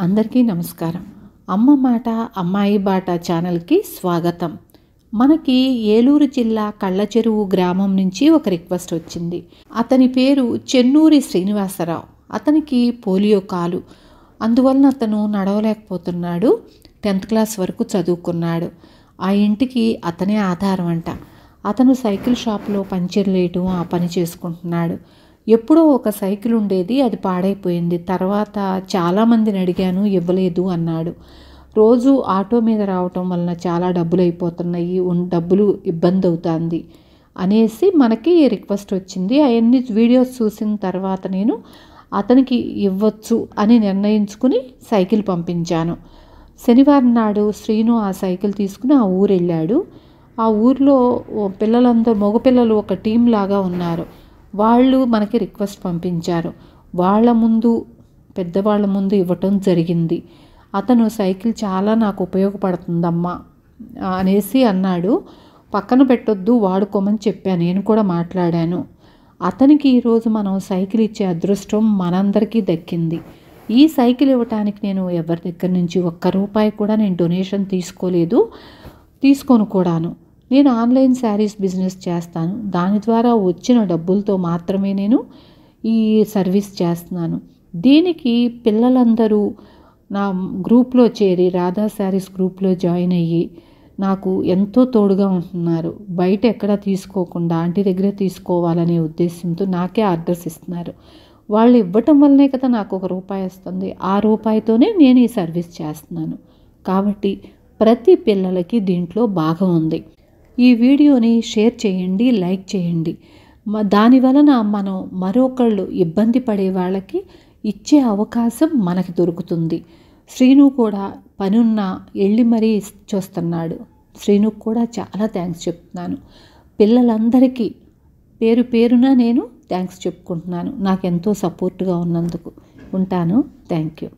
అందరికీ నమస్కారం. అమ్మ మాట అమ్మాయి బాట ఛానల్కి స్వాగతం. మనకి ఏలూరు జిల్లా కళ్ళచెరువు గ్రామం నుంచి ఒక రిక్వెస్ట్ వచ్చింది. అతని పేరు చెన్నూరి శ్రీనివాసరావు. అతనికి పోలియో కాలు, అందువలన అతను నడవలేకపోతున్నాడు. 10th క్లాస్ వరకు చదువుకున్నాడు. ఆ ఇంటికి అతనే ఆధారం అంట. అతను సైకిల్ షాప్లో పంచర్లు వేయటం ఆ పని చేసుకుంటున్నాడు. ఎప్పుడో ఒక సైకిల్ ఉండేది, అది పాడైపోయింది. తర్వాత చాలామందిని అడిగాను, ఇవ్వలేదు అన్నాడు. రోజు ఆటో మీద రావటం వలన చాలా డబ్బులు అయిపోతున్నాయి, డబ్బులు ఇబ్బంది అవుతుంది అనేసి మనకి రిక్వెస్ట్ వచ్చింది. అవన్నీ వీడియోస్ చూసిన తర్వాత నేను అతనికి ఇవ్వచ్చు అని నిర్ణయించుకుని సైకిల్ పంపించాను. శనివారం నాడు శ్రీను ఆ సైకిల్ తీసుకుని ఆ ఊరు వెళ్ళాడు. ఆ ఊర్లో పిల్లలందరూ మగపిల్లలు ఒక టీం లాగా ఉన్నారు. వాళ్ళు మనకి రిక్వెస్ట్ పంపించారు. వాళ్ళ ముందు, పెద్దవాళ్ళ ముందు ఇవ్వటం జరిగింది. అతను సైకిల్ చాలా నాకు ఉపయోగపడుతుందమ్మా అనేసి అన్నాడు. పక్కన పెట్టొద్దు, వాడుకోమని చెప్పాను. నేను కూడా మాట్లాడాను. అతనికి ఈరోజు మనం సైకిల్ ఇచ్చే అదృష్టం మనందరికీ దక్కింది. ఈ సైకిల్ ఇవ్వటానికి నేను ఎవరి దగ్గర నుంచి ఒక్క రూపాయి కూడా నేను డొనేషన్ తీసుకోను కూడాను. నేను ఆన్లైన్ శారీస్ బిజినెస్ చేస్తాను. దాని ద్వారా వచ్చిన డబ్బులతో మాత్రమే నేను ఈ సర్వీస్ చేస్తున్నాను. దీనికి పిల్లలందరూ నా గ్రూప్లో చేరి, రాధా శారీస్ గ్రూప్లో జాయిన్ అయ్యి నాకు ఎంతో తోడుగా ఉంటున్నారు. బయట ఎక్కడ తీసుకోకుండా ఆంటీ దగ్గరే తీసుకోవాలనే ఉద్దేశంతో నాకే ఆర్డర్స్ ఇస్తున్నారు. వాళ్ళు ఇవ్వటం వల్లనే కదా నాకు ₹1 వస్తుంది. ఆ రూపాయితోనే నేను ఈ సర్వీస్ చేస్తున్నాను. కాబట్టి ప్రతి పిల్లలకి దీంట్లో భాగం ఉంది. ఈ వీడియోని షేర్ చేయండి, లైక్ చేయండి. దాని వలన మనం మరొకళ్ళు ఇబ్బంది పడే వాళ్ళకి ఇచ్చే అవకాశం మనకి దొరుకుతుంది. శ్రీను కూడా పనున్న వెళ్ళి మరీ చూస్తున్నాడు. శ్రీనుకు కూడా చాలా థ్యాంక్స్ చెప్తున్నాను. పిల్లలందరికీ పేరు పేరున నేను థ్యాంక్స్ చెప్పుకుంటున్నాను, నాకెంతో సపోర్ట్గా ఉన్నందుకు. ఉంటాను. Thank you.